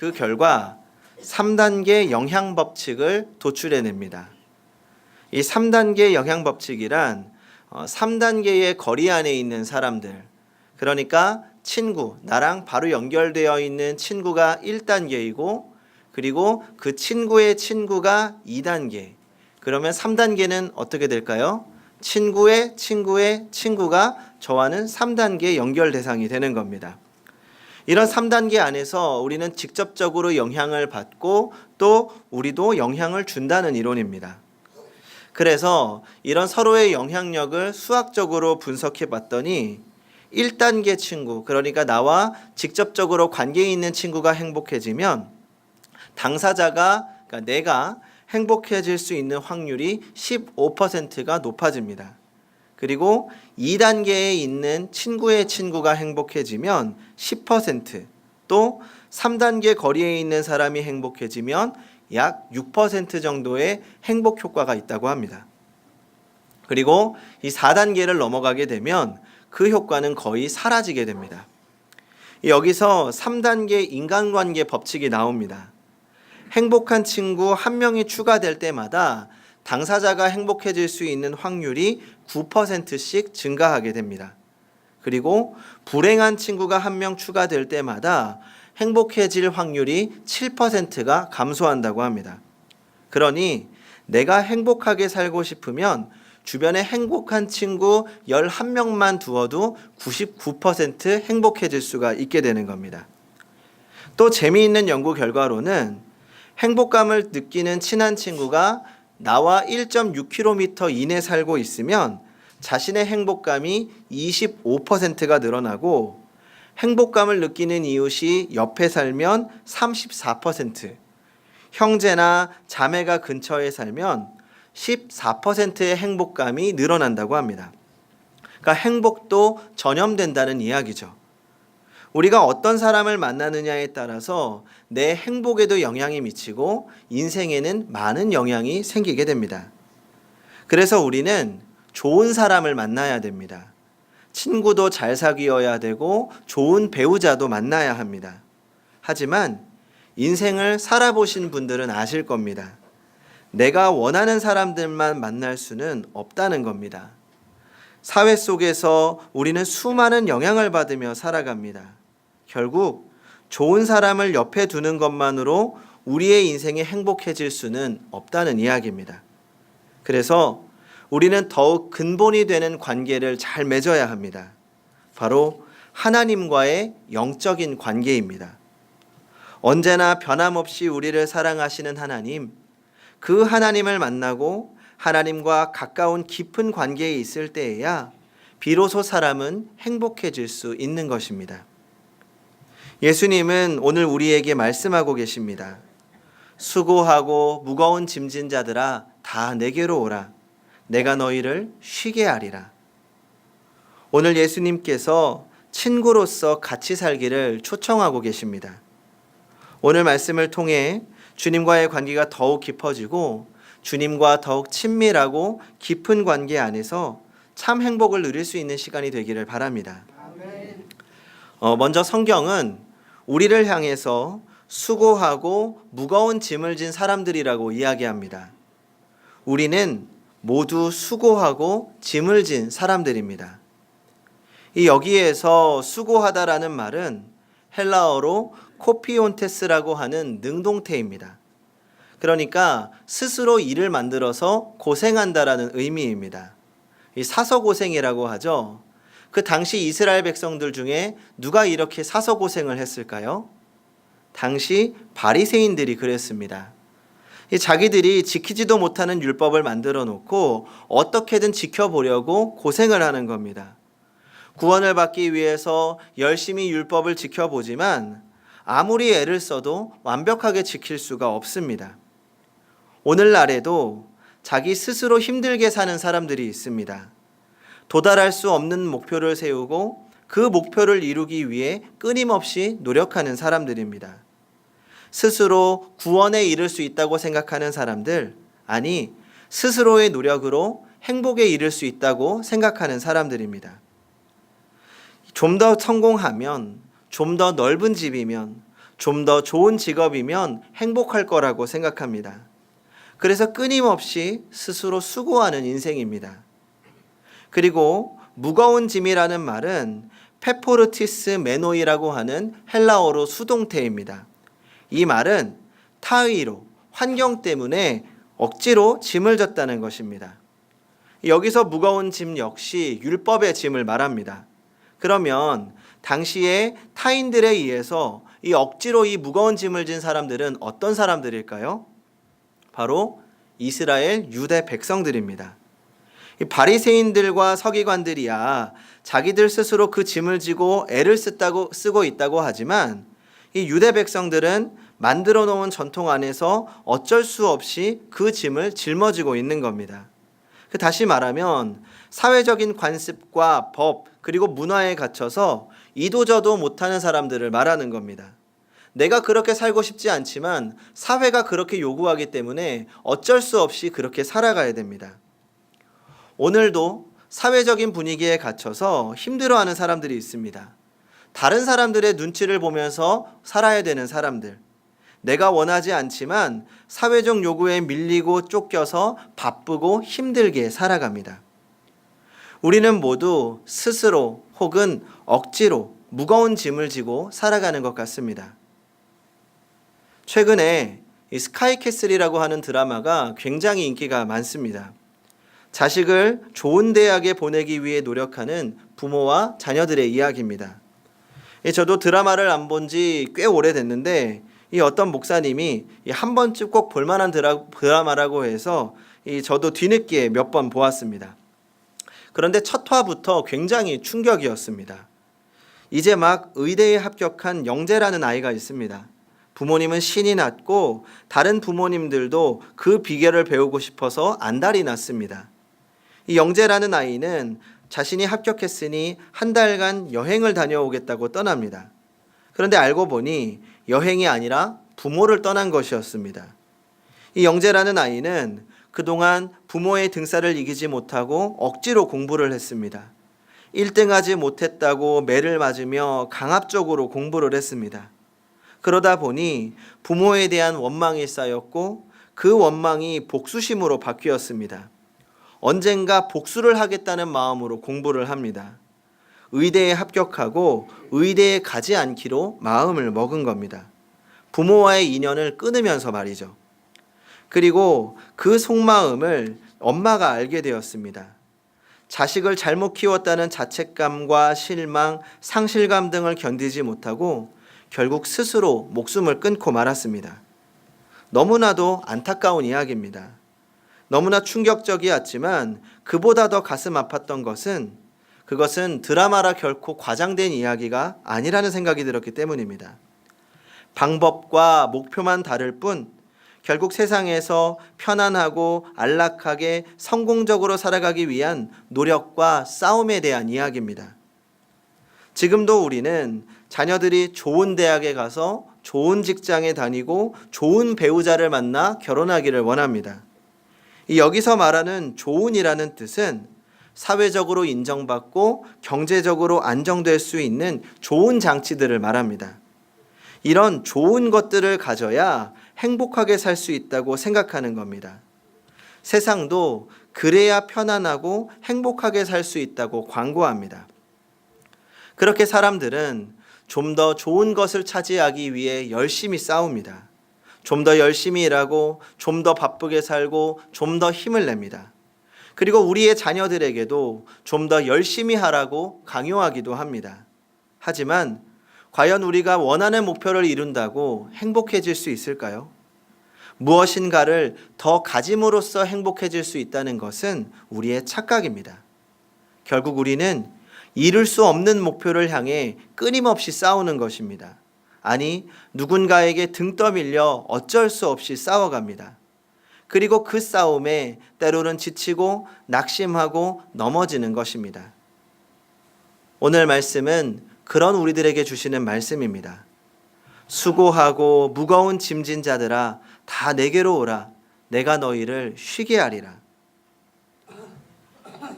그 결과 3단계 영향 법칙을 도출해냅니다. 이 3단계 영향 법칙이란 3단계의 거리 안에 있는 사람들, 그러니까 친구, 나랑 바로 연결되어 있는 친구가 1단계이고 그리고 그 친구의 친구가 2단계. 그러면 3단계는 어떻게 될까요? 친구의 친구의 친구가 저와는 3단계 연결 대상이 되는 겁니다. 이런 3단계 안에서 우리는 직접적으로 영향을 받고 또 우리도 영향을 준다는 이론입니다. 그래서 이런 서로의 영향력을 수학적으로 분석해 봤더니 1단계 친구, 그러니까 나와 직접적으로 관계 있는 친구가 행복해지면 당사자가, 그러니까 내가 행복해질 수 있는 확률이 15%가 높아집니다. 그리고 2단계에 있는 친구의 친구가 행복해지면 10%, 또 3단계 거리에 있는 사람이 행복해지면 약 6% 정도의 행복 효과가 있다고 합니다. 그리고 이 4단계를 넘어가게 되면 그 효과는 거의 사라지게 됩니다. 여기서 3단계 인간관계 법칙이 나옵니다. 행복한 친구 한 명이 추가될 때마다 당사자가 행복해질 수 있는 확률이 9%씩 증가하게 됩니다. 그리고 불행한 친구가 한 명 추가될 때마다 행복해질 확률이 7%가 감소한다고 합니다. 그러니 내가 행복하게 살고 싶으면 주변에 행복한 친구 11명만 두어도 99% 행복해질 수가 있게 되는 겁니다. 또 재미있는 연구 결과로는 행복감을 느끼는 친한 친구가 나와 1.6km 이내 살고 있으면 자신의 행복감이 25%가 늘어나고 행복감을 느끼는 이웃이 옆에 살면 34%, 형제나 자매가 근처에 살면 14%의 행복감이 늘어난다고 합니다. 그러니까 행복도 전염된다는 이야기죠. 우리가 어떤 사람을 만나느냐에 따라서 내 행복에도 영향이 미치고 인생에는 많은 영향이 생기게 됩니다. 그래서 우리는 좋은 사람을 만나야 됩니다. 친구도 잘 사귀어야 되고 좋은 배우자도 만나야 합니다. 하지만 인생을 살아보신 분들은 아실 겁니다. 내가 원하는 사람들만 만날 수는 없다는 겁니다. 사회 속에서 우리는 수많은 영향을 받으며 살아갑니다. 결국 좋은 사람을 옆에 두는 것만으로 우리의 인생이 행복해질 수는 없다는 이야기입니다. 그래서 우리는 더욱 근본이 되는 관계를 잘 맺어야 합니다. 바로 하나님과의 영적인 관계입니다. 언제나 변함없이 우리를 사랑하시는 하나님, 그 하나님을 만나고 하나님과 가까운 깊은 관계에 있을 때에야 비로소 사람은 행복해질 수 있는 것입니다. 예수님은 오늘 우리에게 말씀하고 계십니다. 수고하고 무거운 짐진 자들아 다 내게로 오라. 내가 너희를 쉬게 하리라. 오늘 예수님께서 친구로서 같이 살기를 초청하고 계십니다. 오늘 말씀을 통해 주님과의 관계가 더욱 깊어지고 주님과 더욱 친밀하고 깊은 관계 안에서 참 행복을 누릴 수 있는 시간이 되기를 바랍니다. 먼저 성경은 우리를 향해서 수고하고 무거운 짐을 진 사람들이라고 이야기합니다. 우리는 모두 수고하고 짐을 진 사람들입니다. 이 여기에서 수고하다라는 말은 헬라어로 코피온테스라고 하는 능동태입니다. 그러니까 스스로 일을 만들어서 고생한다라는 의미입니다. 이 사서고생이라고 하죠. 그 당시 이스라엘 백성들 중에 누가 이렇게 사서고생을 했을까요? 당시 바리새인들이 그랬습니다. 자기들이 지키지도 못하는 율법을 만들어 놓고 어떻게든 지켜보려고 고생을 하는 겁니다. 구원을 받기 위해서 열심히 율법을 지켜보지만 아무리 애를 써도 완벽하게 지킬 수가 없습니다. 오늘날에도 자기 스스로 힘들게 사는 사람들이 있습니다. 도달할 수 없는 목표를 세우고 그 목표를 이루기 위해 끊임없이 노력하는 사람들입니다. 스스로 구원에 이를 수 있다고 생각하는 사람들, 아니 스스로의 노력으로 행복에 이를 수 있다고 생각하는 사람들입니다. 좀 더 성공하면, 좀 더 넓은 집이면, 좀 더 좋은 직업이면 행복할 거라고 생각합니다. 그래서 끊임없이 스스로 수고하는 인생입니다. 그리고 무거운 짐이라는 말은 페포르티스 메노이라고 하는 헬라어로 수동태입니다. 이 말은 타의로, 환경 때문에 억지로 짐을 졌다는 것입니다. 여기서 무거운 짐 역시 율법의 짐을 말합니다. 그러면 당시에 타인들에 의해서 이 억지로 이 무거운 짐을 진 사람들은 어떤 사람들일까요? 바로 이스라엘 유대 백성들입니다. 이 바리새인들과 서기관들이야 자기들 스스로 그 짐을 지고 애를 쓰고 있다고 하지만 이 유대 백성들은 만들어 놓은 전통 안에서 어쩔 수 없이 그 짐을 짊어지고 있는 겁니다. 다시 말하면 사회적인 관습과 법 그리고 문화에 갇혀서 이도저도 못하는 사람들을 말하는 겁니다. 내가 그렇게 살고 싶지 않지만 사회가 그렇게 요구하기 때문에 어쩔 수 없이 그렇게 살아가야 됩니다. 오늘도 사회적인 분위기에 갇혀서 힘들어하는 사람들이 있습니다. 다른 사람들의 눈치를 보면서 살아야 되는 사람들. 내가 원하지 않지만 사회적 요구에 밀리고 쫓겨서 바쁘고 힘들게 살아갑니다. 우리는 모두 스스로 혹은 억지로 무거운 짐을 지고 살아가는 것 같습니다. 최근에 이 스카이캐슬이라고 하는 드라마가 굉장히 인기가 많습니다. 자식을 좋은 대학에 보내기 위해 노력하는 부모와 자녀들의 이야기입니다. 저도 드라마를 안 본 지 꽤 오래됐는데 이 어떤 목사님이 한 번쯤 꼭 볼만한 드라마라고 해서 저도 뒤늦게 몇 번 보았습니다. 그런데 첫 화부터 굉장히 충격이었습니다. 이제 막 의대에 합격한 영재라는 아이가 있습니다. 부모님은 신이 났고 다른 부모님들도 그 비결을 배우고 싶어서 안달이 났습니다. 이 영재라는 아이는 자신이 합격했으니 한 달간 여행을 다녀오겠다고 떠납니다. 그런데 알고 보니 여행이 아니라 부모를 떠난 것이었습니다. 이 영재라는 아이는 그동안 부모의 등살을 이기지 못하고 억지로 공부를 했습니다. 1등하지 못했다고 매를 맞으며 강압적으로 공부를 했습니다. 그러다 보니 부모에 대한 원망이 쌓였고 그 원망이 복수심으로 바뀌었습니다. 언젠가 복수를 하겠다는 마음으로 공부를 합니다. 의대에 합격하고 의대에 가지 않기로 마음을 먹은 겁니다. 부모와의 인연을 끊으면서 말이죠. 그리고 그 속마음을 엄마가 알게 되었습니다. 자식을 잘못 키웠다는 자책감과 실망, 상실감 등을 견디지 못하고 결국 스스로 목숨을 끊고 말았습니다. 너무나도 안타까운 이야기입니다. 너무나 충격적이었지만 그보다 더 가슴 아팠던 것은 그것은 드라마라 결코 과장된 이야기가 아니라는 생각이 들었기 때문입니다. 방법과 목표만 다를 뿐 결국 세상에서 편안하고 안락하게 성공적으로 살아가기 위한 노력과 싸움에 대한 이야기입니다. 지금도 우리는 자녀들이 좋은 대학에 가서 좋은 직장에 다니고 좋은 배우자를 만나 결혼하기를 원합니다. 여기서 말하는 좋은이라는 뜻은 사회적으로 인정받고 경제적으로 안정될 수 있는 좋은 장치들을 말합니다. 이런 좋은 것들을 가져야 행복하게 살 수 있다고 생각하는 겁니다. 세상도 그래야 편안하고 행복하게 살 수 있다고 광고합니다. 그렇게 사람들은 좀 더 좋은 것을 차지하기 위해 열심히 싸웁니다. 좀 더 열심히 일하고 좀 더 바쁘게 살고 좀 더 힘을 냅니다. 그리고 우리의 자녀들에게도 좀 더 열심히 하라고 강요하기도 합니다. 하지만 과연 우리가 원하는 목표를 이룬다고 행복해질 수 있을까요? 무엇인가를 더 가짐으로써 행복해질 수 있다는 것은 우리의 착각입니다. 결국 우리는 이룰 수 없는 목표를 향해 끊임없이 싸우는 것입니다. 아니, 누군가에게 등 떠밀려 어쩔 수 없이 싸워갑니다. 그리고 그 싸움에 때로는 지치고 낙심하고 넘어지는 것입니다. 오늘 말씀은 그런 우리들에게 주시는 말씀입니다. 수고하고 무거운 짐진 자들아 다 내게로 오라. 내가 너희를 쉬게 하리라.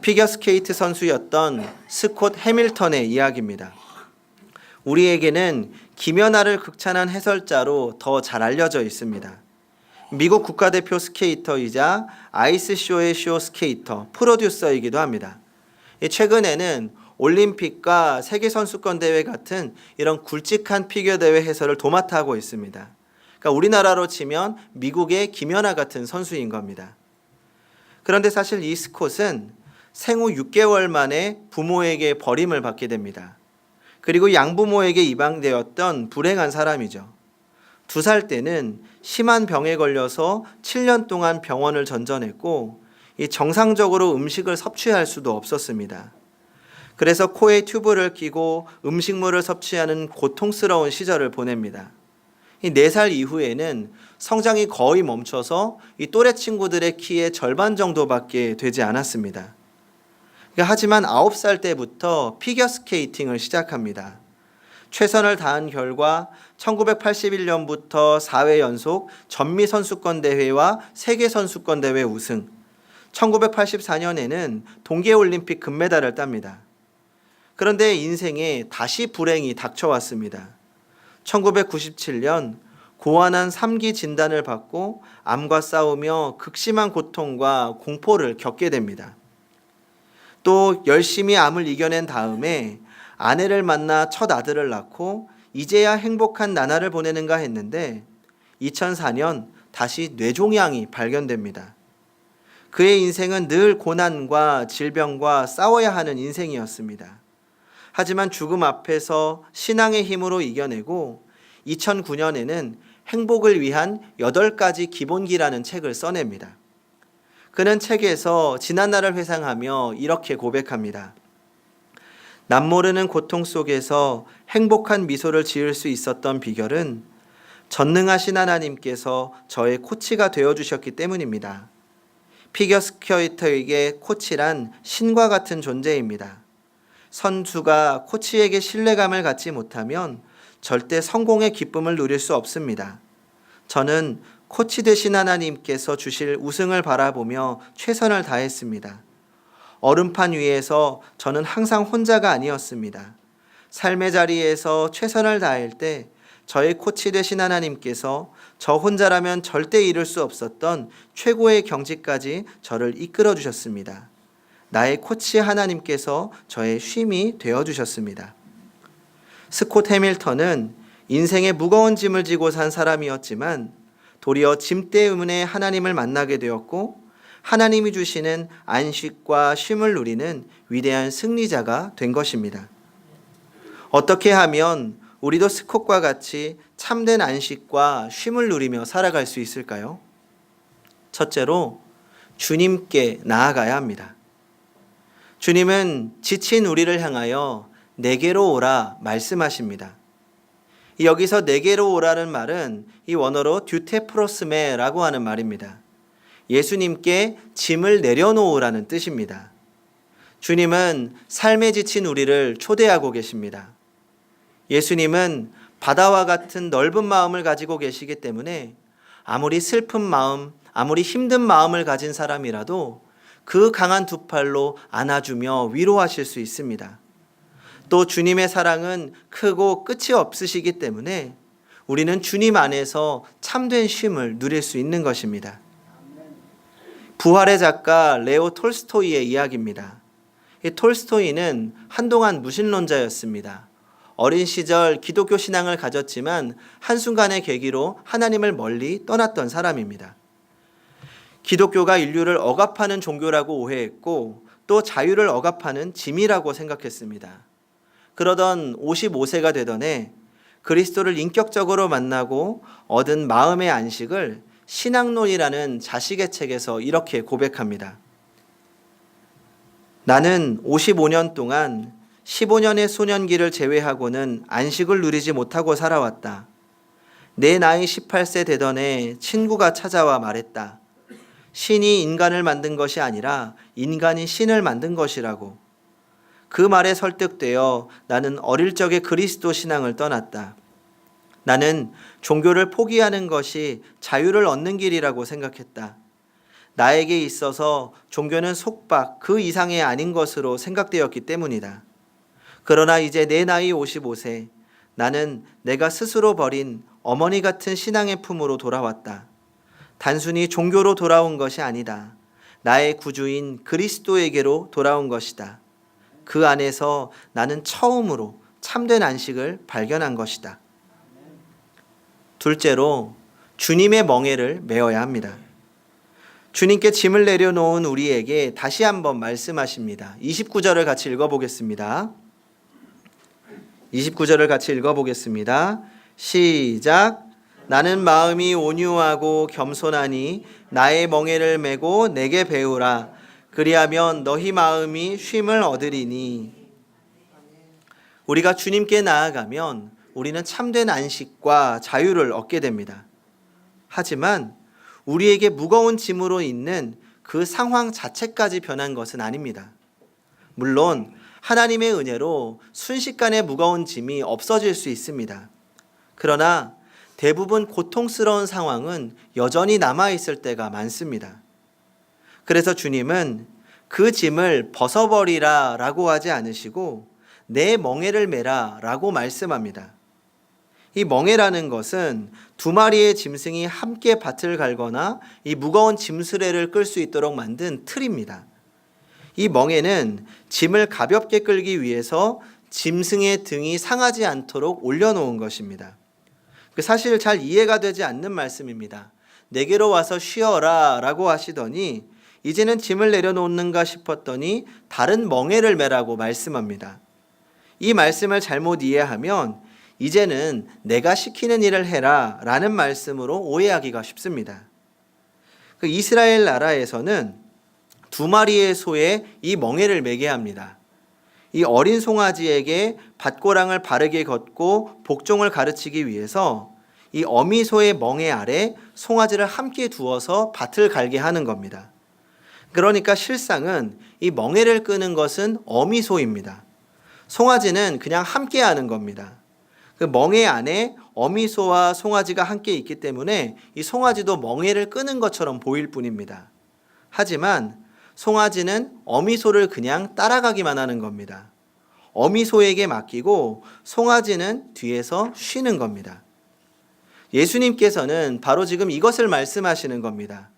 피겨스케이트 선수였던 스콧 해밀턴의 이야기입니다. 우리에게는 김연아를 극찬한 해설자로 더 잘 알려져 있습니다. 미국 국가대표 스케이터이자 아이스쇼의 쇼 스케이터, 프로듀서이기도 합니다. 최근에는 올림픽과 세계선수권대회 같은 이런 굵직한 피겨대회 해설을 도맡아 하고 있습니다. 그러니까 우리나라로 치면 미국의 김연아 같은 선수인 겁니다. 그런데 사실 이 스콧은 생후 6개월 만에 부모에게 버림을 받게 됩니다. 그리고 양부모에게 입양되었던 불행한 사람이죠. 2살 때는 심한 병에 걸려서 7년 동안 병원을 전전했고 정상적으로 음식을 섭취할 수도 없었습니다. 그래서 코에 튜브를 끼고 음식물을 섭취하는 고통스러운 시절을 보냅니다. 4살 이후에는 성장이 거의 멈춰서 이 또래 친구들의 키의 절반 정도밖에 되지 않았습니다. 하지만 9살 때부터 피겨스케이팅을 시작합니다. 최선을 다한 결과 1981년부터 4회 연속 전미선수권대회와 세계선수권대회 우승, 1984년에는 동계올림픽 금메달을 땁니다. 그런데 인생에 다시 불행이 닥쳐왔습니다. 1997년 고환한 3기 진단을 받고 암과 싸우며 극심한 고통과 공포를 겪게 됩니다. 또 열심히 암을 이겨낸 다음에 아내를 만나 첫 아들을 낳고 이제야 행복한 나날을 보내는가 했는데 2004년 다시 뇌종양이 발견됩니다. 그의 인생은 늘 고난과 질병과 싸워야 하는 인생이었습니다. 하지만 죽음 앞에서 신앙의 힘으로 이겨내고 2009년에는 행복을 위한 8가지 기본기라는 책을 써냅니다. 그는 책에서 지난날을 회상하며 이렇게 고백합니다. 남모르는 고통 속에서 행복한 미소를 지을 수 있었던 비결은 전능하신 하나님께서 저의 코치가 되어주셨기 때문입니다. 피겨스케이터에게 코치란 신과 같은 존재입니다. 선수가 코치에게 신뢰감을 갖지 못하면 절대 성공의 기쁨을 누릴 수 없습니다. 저는 코치 되신 하나님께서 주실 우승을 바라보며 최선을 다했습니다. 얼음판 위에서 저는 항상 혼자가 아니었습니다. 삶의 자리에서 최선을 다할 때 저의 코치 되신 하나님께서 저 혼자라면 절대 이룰 수 없었던 최고의 경지까지 저를 이끌어 주셨습니다. 나의 코치 하나님께서 저의 쉼이 되어 주셨습니다. 스콧 해밀턴은 인생의 무거운 짐을 지고 산 사람이었지만 도리어 짐 때문에 하나님을 만나게 되었고 하나님이 주시는 안식과 쉼을 누리는 위대한 승리자가 된 것입니다. 어떻게 하면 우리도 스콧과 같이 참된 안식과 쉼을 누리며 살아갈 수 있을까요? 첫째로 주님께 나아가야 합니다. 주님은 지친 우리를 향하여 내게로 오라 말씀하십니다. 여기서 내게로 오라는 말은 이 원어로 듀테프로스메라고 하는 말입니다. 예수님께 짐을 내려놓으라는 뜻입니다. 주님은 삶에 지친 우리를 초대하고 계십니다. 예수님은 바다와 같은 넓은 마음을 가지고 계시기 때문에 아무리 슬픈 마음, 아무리 힘든 마음을 가진 사람이라도 그 강한 두 팔로 안아주며 위로하실 수 있습니다. 또 주님의 사랑은 크고 끝이 없으시기 때문에 우리는 주님 안에서 참된 쉼을 누릴 수 있는 것입니다. 부활의 작가 레오 톨스토이의 이야기입니다. 이 톨스토이는 한동안 무신론자였습니다. 어린 시절 기독교 신앙을 가졌지만 한순간의 계기로 하나님을 멀리 떠났던 사람입니다. 기독교가 인류를 억압하는 종교라고 오해했고 또 자유를 억압하는 짐이라고 생각했습니다. 그러던 55세가 되던 해 그리스도를 인격적으로 만나고 얻은 마음의 안식을 신앙론이라는 자식의 책에서 이렇게 고백합니다. 나는 55년 동안 15년의 소년기를 제외하고는 안식을 누리지 못하고 살아왔다. 내 나이 18세 되던 해 친구가 찾아와 말했다. 신이 인간을 만든 것이 아니라 인간이 신을 만든 것이라고. 그 말에 설득되어 나는 어릴 적에 그리스도 신앙을 떠났다. 나는 종교를 포기하는 것이 자유를 얻는 길이라고 생각했다. 나에게 있어서 종교는 속박 그 이상이 아닌 것으로 생각되었기 때문이다. 그러나 이제 내 나이 55세, 나는 내가 스스로 버린 어머니 같은 신앙의 품으로 돌아왔다. 단순히 종교로 돌아온 것이 아니다. 나의 구주인 그리스도에게로 돌아온 것이다. 그 안에서 나는 처음으로 참된 안식을 발견한 것이다. 둘째로 주님의 멍에를 메어야 합니다. 주님께 짐을 내려놓은 우리에게 다시 한번 말씀하십니다. 29절을 같이 읽어보겠습니다. 29절을 같이 읽어보겠습니다. 시작. 나는 마음이 온유하고 겸손하니 나의 멍에를 메고 내게 배우라. 그리하면 너희 마음이 쉼을 얻으리니. 우리가 주님께 나아가면 우리는 참된 안식과 자유를 얻게 됩니다. 하지만 우리에게 무거운 짐으로 있는 그 상황 자체까지 변한 것은 아닙니다. 물론 하나님의 은혜로 순식간에 무거운 짐이 없어질 수 있습니다. 그러나 대부분 고통스러운 상황은 여전히 남아있을 때가 많습니다. 그래서 주님은 그 짐을 벗어버리라 라고 하지 않으시고 내 멍에를 메라 라고 말씀합니다. 이 멍에라는 것은 두 마리의 짐승이 함께 밭을 갈거나 이 무거운 짐수레를 끌 수 있도록 만든 틀입니다. 이 멍에는 짐을 가볍게 끌기 위해서 짐승의 등이 상하지 않도록 올려놓은 것입니다. 사실 잘 이해가 되지 않는 말씀입니다. 내게로 와서 쉬어라 라고 하시더니 이제는 짐을 내려놓는가 싶었더니 다른 멍에를 메라고 말씀합니다. 이 말씀을 잘못 이해하면 이제는 내가 시키는 일을 해라 라는 말씀으로 오해하기가 쉽습니다. 이스라엘 나라에서는 두 마리의 소에 이 멍에를 매게 합니다. 이 어린 송아지에게 밭고랑을 바르게 걷고 복종을 가르치기 위해서 이 어미 소의 멍에 아래 송아지를 함께 두어서 밭을 갈게 하는 겁니다. 그러니까 실상은 이 멍에를 끄는 것은 어미 소입니다. 송아지는 그냥 함께 하는 겁니다. 그 멍에 안에 어미 소와 송아지가 함께 있기 때문에 이 송아지도 멍에를 끄는 것처럼 보일 뿐입니다. 하지만 송아지는 어미 소를 그냥 따라가기만 하는 겁니다. 어미 소에게 맡기고 송아지는 뒤에서 쉬는 겁니다. 예수님께서는 바로 지금 이것을 말씀하시는 겁니다.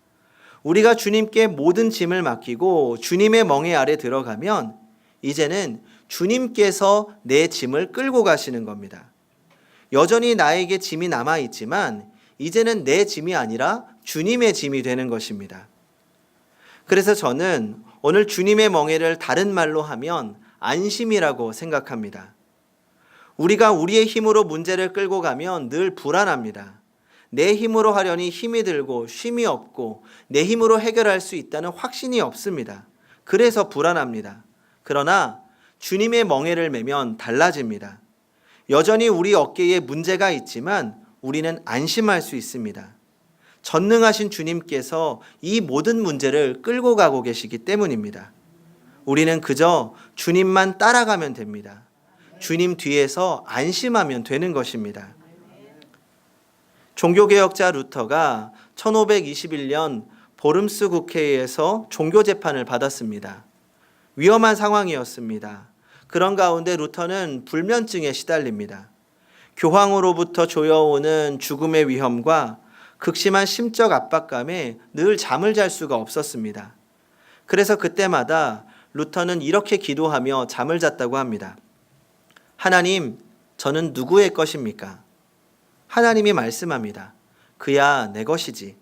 우리가 주님께 모든 짐을 맡기고 주님의 멍에 아래 들어가면 이제는 주님께서 내 짐을 끌고 가시는 겁니다. 여전히 나에게 짐이 남아있지만 이제는 내 짐이 아니라 주님의 짐이 되는 것입니다. 그래서 저는 오늘 주님의 멍에를 다른 말로 하면 안심이라고 생각합니다. 우리가 우리의 힘으로 문제를 끌고 가면 늘 불안합니다. 내 힘으로 하려니 힘이 들고 쉼이 없고 내 힘으로 해결할 수 있다는 확신이 없습니다. 그래서 불안합니다. 그러나 주님의 멍에를 메면 달라집니다. 여전히 우리 어깨에 문제가 있지만 우리는 안심할 수 있습니다. 전능하신 주님께서 이 모든 문제를 끌고 가고 계시기 때문입니다. 우리는 그저 주님만 따라가면 됩니다. 주님 뒤에서 안심하면 되는 것입니다. 종교개혁자 루터가 1521년 보름스 국회에서 종교재판을 받았습니다. 위험한 상황이었습니다. 그런 가운데 루터는 불면증에 시달립니다. 교황으로부터 조여오는 죽음의 위험과 극심한 심적 압박감에 늘 잠을 잘 수가 없었습니다. 그래서 그때마다 루터는 이렇게 기도하며 잠을 잤다고 합니다. 하나님, 저는 누구의 것입니까? 하나님이 말씀합니다. 그야 내 것이지.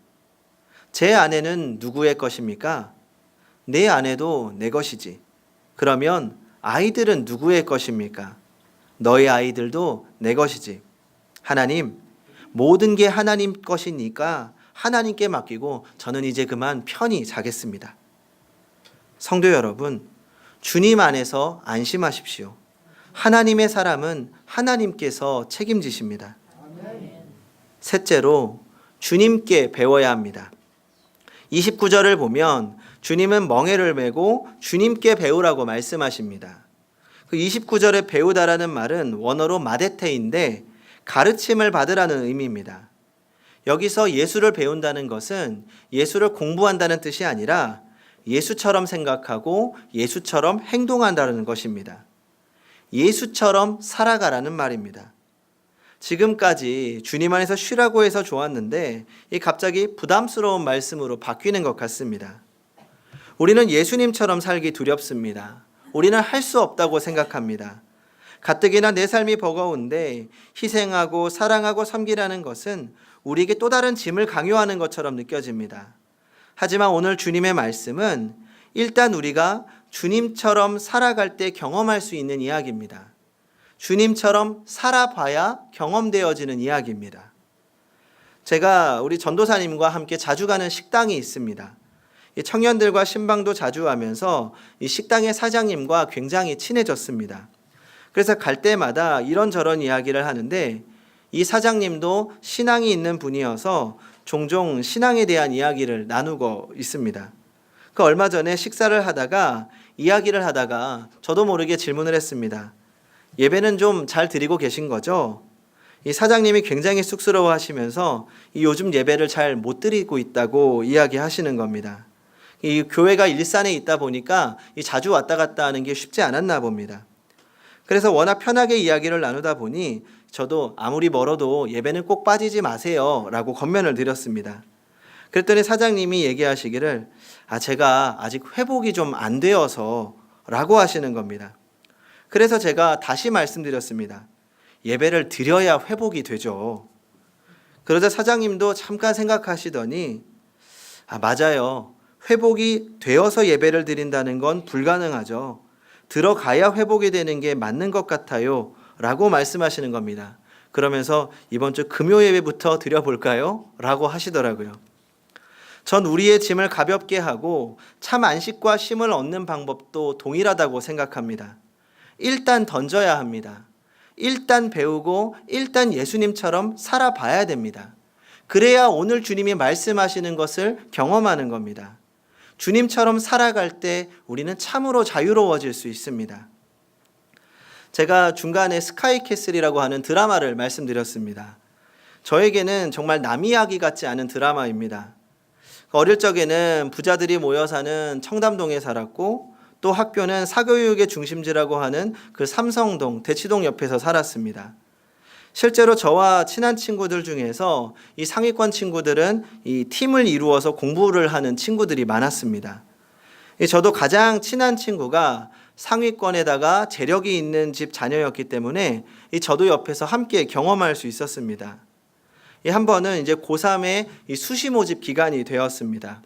제 아내는 누구의 것입니까? 내 아내도 내 것이지. 그러면 아이들은 누구의 것입니까? 너의 아이들도 내 것이지. 하나님, 모든 게 하나님 것이니까 하나님께 맡기고 저는 이제 그만 편히 자겠습니다. 성도 여러분, 주님 안에서 안심하십시오. 하나님의 사람은 하나님께서 책임지십니다. 셋째로 주님께 배워야 합니다. 29절을 보면 주님은 멍에를 메고 주님께 배우라고 말씀하십니다. 그 29절에 배우다라는 말은 원어로 마데테인데 가르침을 받으라는 의미입니다. 여기서 예수를 배운다는 것은 예수를 공부한다는 뜻이 아니라 예수처럼 생각하고 예수처럼 행동한다는 것입니다. 예수처럼 살아가라는 말입니다. 지금까지 주님 안에서 쉬라고 해서 좋았는데 이 갑자기 부담스러운 말씀으로 바뀌는 것 같습니다. 우리는 예수님처럼 살기 두렵습니다. 우리는 할 수 없다고 생각합니다. 가뜩이나 내 삶이 버거운데 희생하고 사랑하고 섬기라는 것은 우리에게 또 다른 짐을 강요하는 것처럼 느껴집니다. 하지만 오늘 주님의 말씀은 일단 우리가 주님처럼 살아갈 때 경험할 수 있는 이야기입니다. 주님처럼 살아봐야 경험되어지는 이야기입니다. 제가 우리 전도사님과 함께 자주 가는 식당이 있습니다. 청년들과 신방도 자주 하면서 이 식당의 사장님과 굉장히 친해졌습니다. 그래서 갈 때마다 이런저런 이야기를 하는데 이 사장님도 신앙이 있는 분이어서 종종 신앙에 대한 이야기를 나누고 있습니다. 그 얼마 전에 식사를 하다가 이야기를 하다가 저도 모르게 질문을 했습니다. 예배는 좀 잘 드리고 계신 거죠? 이 사장님이 굉장히 쑥스러워 하시면서 이 요즘 예배를 잘 못 드리고 있다고 이야기하시는 겁니다. 이 교회가 일산에 있다 보니까 이 자주 왔다 갔다 하는 게 쉽지 않았나 봅니다. 그래서 워낙 편하게 이야기를 나누다 보니 저도 아무리 멀어도 예배는 꼭 빠지지 마세요 라고 권면을 드렸습니다. 그랬더니 사장님이 얘기하시기를 제가 아직 회복이 좀 안 되어서 라고 하시는 겁니다. 그래서 제가 다시 말씀드렸습니다. 예배를 드려야 회복이 되죠. 그러자 사장님도 잠깐 생각하시더니 맞아요. 회복이 되어서 예배를 드린다는 건 불가능하죠. 들어가야 회복이 되는 게 맞는 것 같아요 라고 말씀하시는 겁니다. 그러면서 이번 주 금요 예배부터 드려볼까요? 라고 하시더라고요. 전 우리의 짐을 가볍게 하고 참 안식과 쉼을 얻는 방법도 동일하다고 생각합니다. 일단 던져야 합니다. 일단 배우고 일단 예수님처럼 살아봐야 됩니다. 그래야 오늘 주님이 말씀하시는 것을 경험하는 겁니다. 주님처럼 살아갈 때 우리는 참으로 자유로워질 수 있습니다. 제가 중간에 스카이캐슬이라고 하는 드라마를 말씀드렸습니다. 저에게는 정말 남 이야기 같지 않은 드라마입니다. 어릴 적에는 부자들이 모여 사는 청담동에 살았고 또 학교는 사교육의 중심지라고 하는 그 삼성동, 대치동 옆에서 살았습니다. 실제로 저와 친한 친구들 중에서 이 상위권 친구들은 이 팀을 이루어서 공부를 하는 친구들이 많았습니다. 저도 가장 친한 친구가 상위권에다가 재력이 있는 집 자녀였기 때문에 저도 옆에서 함께 경험할 수 있었습니다. 한 번은 이제 고3의 수시 모집 기간이 되었습니다.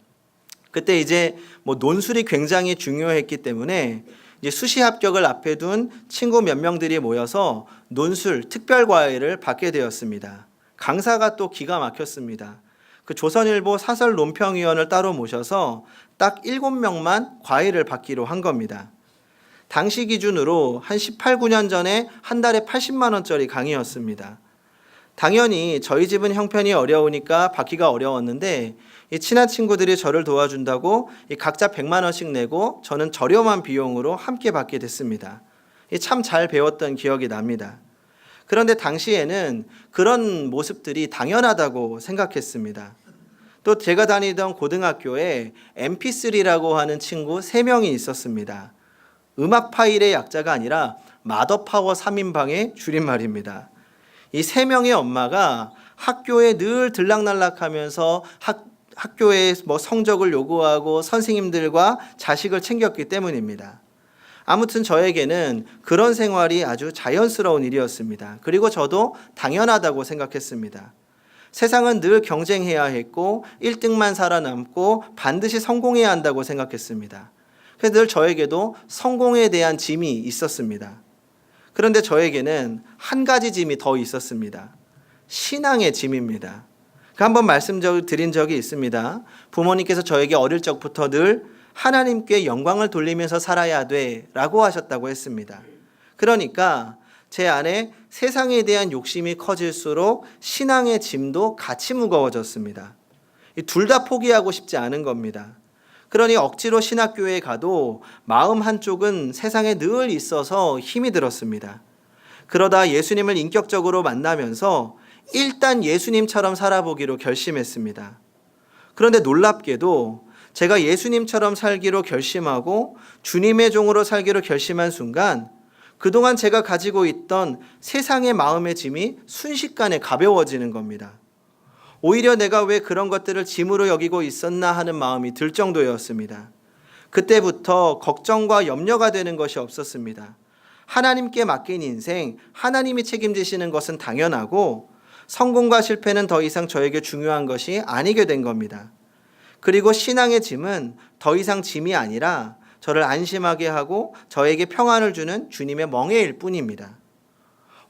그때 이제 논술이 굉장히 중요했기 때문에 이제 수시 합격을 앞에 둔 친구 몇 명들이 모여서 논술 특별 과외를 받게 되었습니다. 강사가 또 기가 막혔습니다. 그 조선일보 사설 논평위원을 따로 모셔서 딱 7명만 과외를 받기로 한 겁니다. 당시 기준으로 한 18, 9년 전에 한 달에 80만 원짜리 강의였습니다. 당연히 저희 집은 형편이 어려우니까 받기가 어려웠는데 이 친한 친구들이 저를 도와준다고 각자 100만 원씩 내고 저는 저렴한 비용으로 함께 받게 됐습니다. 참 잘 배웠던 기억이 납니다. 그런데 당시에는 그런 모습들이 당연하다고 생각했습니다. 또 제가 다니던 고등학교에 MP3라고 하는 친구 3명이 있었습니다. 음악 파일의 약자가 아니라 마더파워 3인방의 줄임말입니다. 이 3명의 엄마가 학교에 늘 들락날락하면서 학교에 성적을 요구하고 선생님들과 자식을 챙겼기 때문입니다. 아무튼 저에게는 그런 생활이 아주 자연스러운 일이었습니다. 그리고 저도 당연하다고 생각했습니다. 세상은 늘 경쟁해야 했고 1등만 살아남고 반드시 성공해야 한다고 생각했습니다. 그래서 늘 저에게도 성공에 대한 짐이 있었습니다. 그런데 저에게는 한 가지 짐이 더 있었습니다. 신앙의 짐입니다. 한번 말씀드린 적이 있습니다. 부모님께서 저에게 어릴 적부터 늘 하나님께 영광을 돌리면서 살아야 돼 라고 하셨다고 했습니다. 그러니까 제 안에 세상에 대한 욕심이 커질수록 신앙의 짐도 같이 무거워졌습니다. 둘 다 포기하고 싶지 않은 겁니다. 그러니 억지로 신학교에 가도 마음 한쪽은 세상에 늘 있어서 힘이 들었습니다. 그러다 예수님을 인격적으로 만나면서 일단 예수님처럼 살아보기로 결심했습니다. 그런데 놀랍게도 제가 예수님처럼 살기로 결심하고 주님의 종으로 살기로 결심한 순간 그동안 제가 가지고 있던 세상의 마음의 짐이 순식간에 가벼워지는 겁니다. 오히려 내가 왜 그런 것들을 짐으로 여기고 있었나 하는 마음이 들 정도였습니다. 그때부터 걱정과 염려가 되는 것이 없었습니다. 하나님께 맡긴 인생, 하나님이 책임지시는 것은 당연하고 성공과 실패는 더 이상 저에게 중요한 것이 아니게 된 겁니다. 그리고 신앙의 짐은 더 이상 짐이 아니라 저를 안심하게 하고 저에게 평안을 주는 주님의 멍에일 뿐입니다.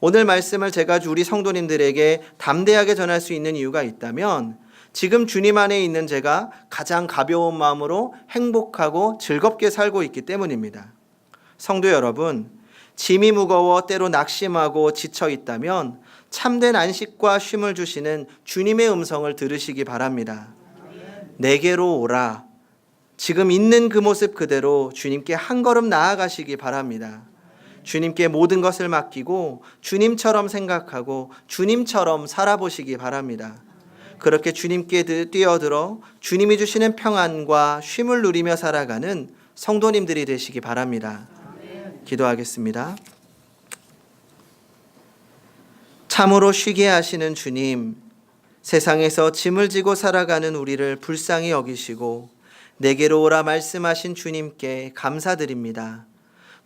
오늘 말씀을 제가 우리 성도님들에게 담대하게 전할 수 있는 이유가 있다면 지금 주님 안에 있는 제가 가장 가벼운 마음으로 행복하고 즐겁게 살고 있기 때문입니다. 성도 여러분, 짐이 무거워 때로 낙심하고 지쳐 있다면 참된 안식과 쉼을 주시는 주님의 음성을 들으시기 바랍니다. 내게로 오라. 지금 있는 그 모습 그대로 주님께 한 걸음 나아가시기 바랍니다. 주님께 모든 것을 맡기고 주님처럼 생각하고 주님처럼 살아보시기 바랍니다. 그렇게 주님께 뛰어들어 주님이 주시는 평안과 쉼을 누리며 살아가는 성도님들이 되시기 바랍니다. 기도하겠습니다. 참으로 쉬게 하시는 주님, 세상에서 짐을 지고 살아가는 우리를 불쌍히 여기시고 내게로 오라 말씀하신 주님께 감사드립니다.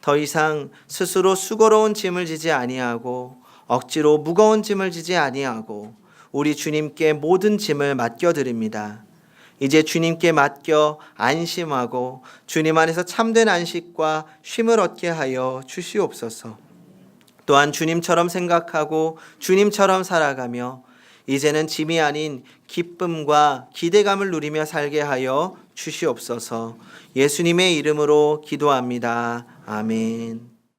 더 이상 스스로 수고로운 짐을 지지 아니하고 억지로 무거운 짐을 지지 아니하고 우리 주님께 모든 짐을 맡겨드립니다. 이제 주님께 맡겨 안심하고 주님 안에서 참된 안식과 쉼을 얻게 하여 주시옵소서. 또한 주님처럼 생각하고 주님처럼 살아가며 이제는 짐이 아닌 기쁨과 기대감을 누리며 살게 하여 주시옵소서. 예수님의 이름으로 기도합니다. 아멘.